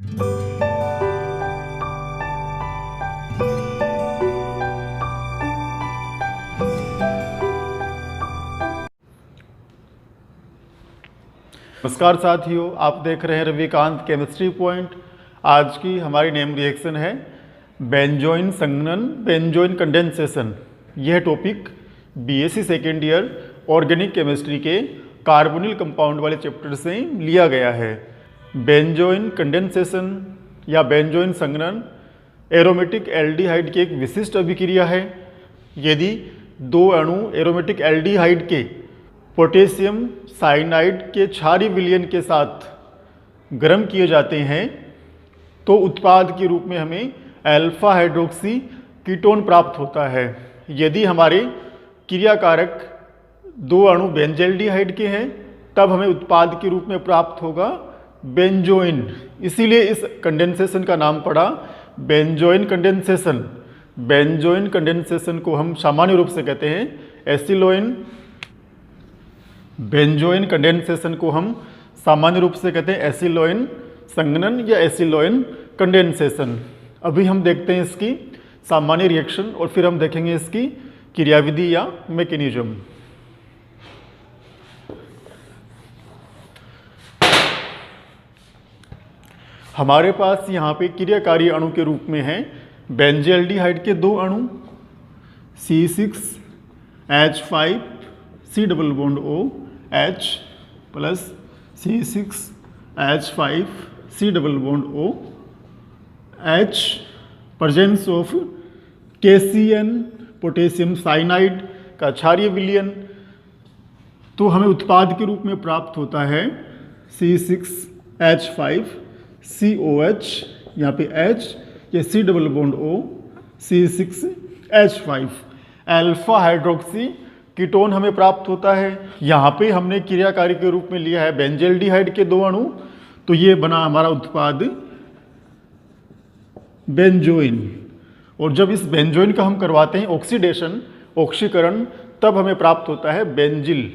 नमस्कार साथियों, आप देख रहे हैं रविकांत केमिस्ट्री पॉइंट। आज की हमारी नेम रिएक्शन है बेंजोइन संघनन, बेंजोइन कंडेंसेशन। यह topic BSc second year organic chemistry के कार्बोनिल कंपाउंड वाले चैप्टर से लिया गया है। बेंजोइन कंडेंसेशन या बेंजोइन संघनन एरोमेटिक एल्डिहाइड की एक विशिष्ट अभिक्रिया है। यदि दो अणु एरोमेटिक एल्डिहाइड के पोटेशियम साइनाइड के क्षारीय विलयन के साथ गर्म किए जाते हैं तो उत्पाद के रूप में हमें अल्फा हाइड्रोक्सी कीटोन प्राप्त होता है। यदि हमारे क्रियाकारक दो अणु बेंजल्डिहाइड के हैं तब हमें उत्पाद के रूप में प्राप्त होगा बेंजोइन। इसीलिए इस कंडेंसेशन का नाम पड़ा बेंजोइन कंडेंसेशन। बेंजोइन कंडेंसेशन को हम सामान्य रूप से कहते हैं एसिलोइन। बेंजोइन कंडेंसेशन को हम सामान्य रूप से कहते हैं एसिलोइन संघनन या एसिलोइन कंडेंसेशन। अभी हम देखते हैं इसकी सामान्य रिएक्शन और फिर हम देखेंगे इसकी क्रियाविधि या मैकेनिज्म। हमारे पास यहाँ पे क्रियाकारी अणु के रूप में है बेंजल्डिहाइड के दो अणु C6H5 C double bond O H plus C6H5 C double bond O H presence of KCN potassium cyanide का क्षारीय विलयन, तो हमें उत्पाद के रूप में प्राप्त होता है C6H5 COH, यहाँ पे H या C double bond O C6H5 alpha hydroxy ketone हमें प्राप्त होता है। यहाँ पे हमने क्रियाकारी के रूप में लिया है बेंजल्डिहाइड के दो अणु, तो ये बना हमारा उत्पाद बेंजोइन। और जब इस बेंजोइन का हम करवाते हैं ऑक्सीडेशन, ऑक्सीकरण, तब हमें प्राप्त होता है बेंजिल।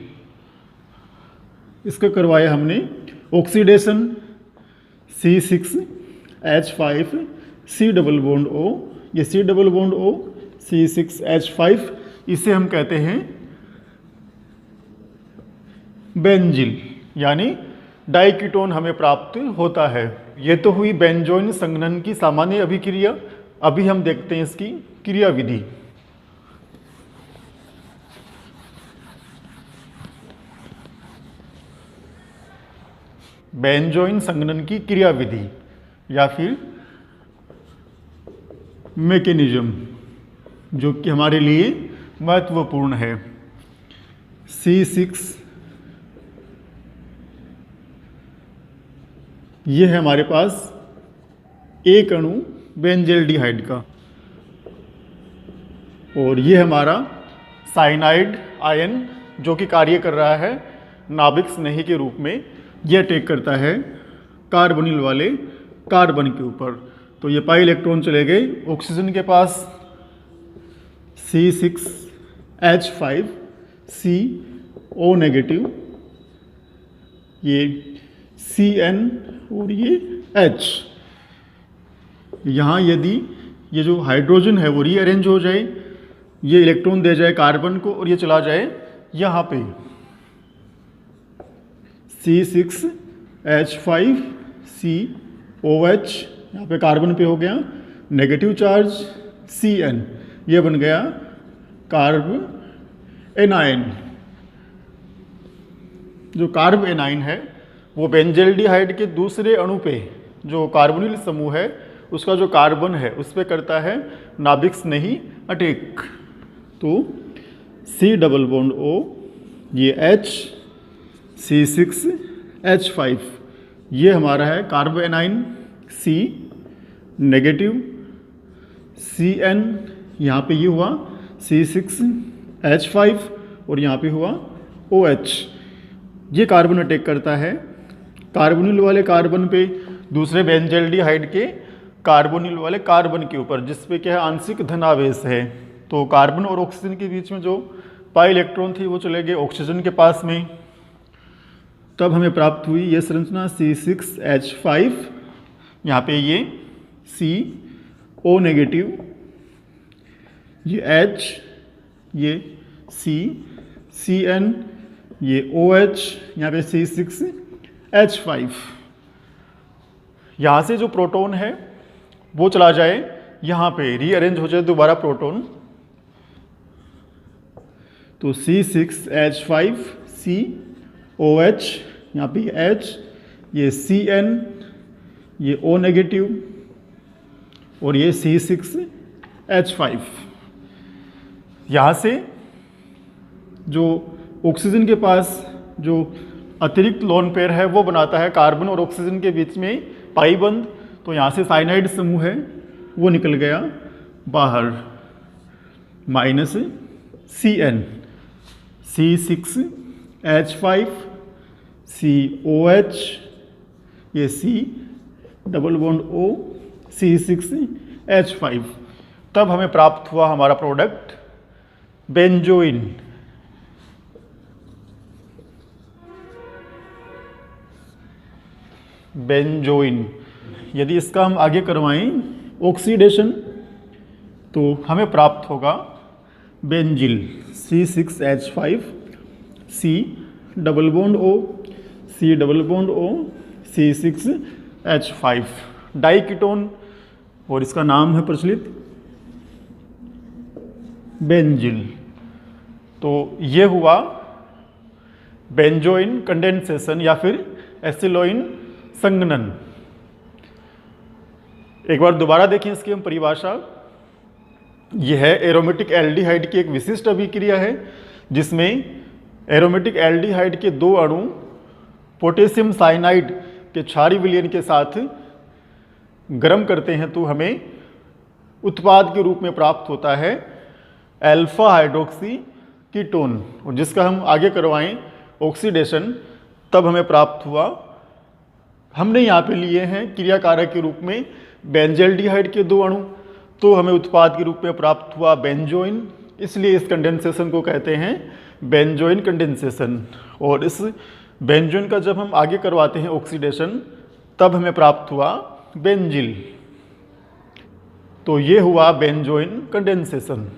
इसका करवाया हमने oxidation C6H5 C double bond O, ये C double bond O C6H5, इसे हम कहते हैं बेंजिल, यानी डाइकीटोन हमें प्राप्त होता है। ये तो हुई बेंजोइन संघनन की सामान्य अभिक्रिया। अभी हम देखते हैं इसकी क्रियाविधि। बेंजोइन संघनन की क्रियाविधि या फिर मैकेनिज्म, जो कि हमारे लिए महत्वपूर्ण है। C6 ये है हमारे पास एक अणु बेंजल्डिहाइड का, और ये हमारा साइनाइड आयन जो कि कार्य कर रहा है नाभिक स्नेही के रूप में। यह अटैक करता है कार्बोनिल वाले कार्बन के ऊपर, तो ये पाई इलेक्ट्रॉन चले गए ऑक्सीजन के पास। C6H5 CO नेगेटिव, ये Cn और ये H। यहाँ यदि ये जो हाइड्रोजन है वो रीअरेंज हो जाए, ये इलेक्ट्रॉन दे जाए कार्बन को और ये चला जाए यहाँ पे C6H5 COH, यहाँ पे कार्बन पे हो गया नेगेटिव चार्ज Cn, ये बन गया कार्ब एनायन। जो कार्ब एनायन है वो बेंजल्डिहाइड के दूसरे अणु पे जो कार्बोनिल समूह है उसका जो कार्बन है उस पे करता है नाभिक स्नेही अटैक। तो C डबल बॉन्ड O, ये H C6H5, ये हमारा है carb A9 C negative, Cn यहाँ पे ये हुआ C6H5 और यहाँ पे हुआ OH। ये कार्बन अटैक करता है कार्बोनिल वाले कार्बन पे दूसरे बेंजल्डिहाइड के कार्बोनिल वाले कार्बन के ऊपर, जिस पे क्या है आंशिक धनावेश है। तो कार्बन और ऑक्सीजन के बीच में जो पाई इलेक्ट्रॉन थी वो चले गए ऑक्सीजन के पास में। तब हमें प्राप्त हुई ये संरचना C6H5 यहाँ पे ये CO नेगेटिव, ये H, ये CN, ये OH, यहाँ पे C6H5। यहाँ से जो प्रोटॉन है वो चला जाए यहाँ पे, रीअरेंज हो जाए दोबारा प्रोटॉन, तो C6H5 COH, यहाँ पे H, ये CN, ये O नेगेटिव और ये C6H5। यहाँ से जो ऑक्सीजन के पास जो अतिरिक्त लोन पेयर है वो बनाता है कार्बन और ऑक्सीजन के बीच में पाई बंध, तो यहाँ से साइनाइड समूह है वो निकल गया बाहर, माइनस CN, C6H5 COH, ये C double bond O C6H5। तब हमें प्राप्त हुआ हमारा प्रोडक्ट बेंजोइन। बेंजोइन यदि इसका हम आगे करवाएं ऑक्सीडेशन तो हमें प्राप्त होगा benzyl, C6H5 C double bond O C double bond O C6H5 diketone, और इसका नाम है प्रचलित बेंजिल। तो ये हुआ बेंजोइन कंडेंसेशन या फिर एसिलोइन संघनन। एक बार दोबारा देखें इसकी हम परिभाषा। यह है एरोमेटिक एल्डिहाइड की एक विशिष्ट अभिक्रिया है जिसमें एरोमेटिक एल्डिहाइड के दो अणु पोटेशियम साइनाइड के क्षारीय विलयन के साथ गर्म करते हैं तो हमें उत्पाद के रूप में प्राप्त होता है अल्फा हाइड्रोक्सी कीटोन, और जिसका हम आगे करवाएं ऑक्सीडेशन तब हमें प्राप्त हुआ, हमने यहाँ पे लिए हैं क्रियाकारक के रूप में बेंजल्डिहाइड के दो अणु, तो हमें उत्पाद के रूप में प्राप्त हुआ बेंजोइन, इसलिए इस कंडेंसेशन को कहते हैं बेंजोइन कंडेंसेशन। और इस बेंजोइन का जब हम आगे करवाते हैं ऑक्सीडेशन तब हमें प्राप्त हुआ बेंजिल। तो ये हुआ बेंजोइन कंडेंसेशन।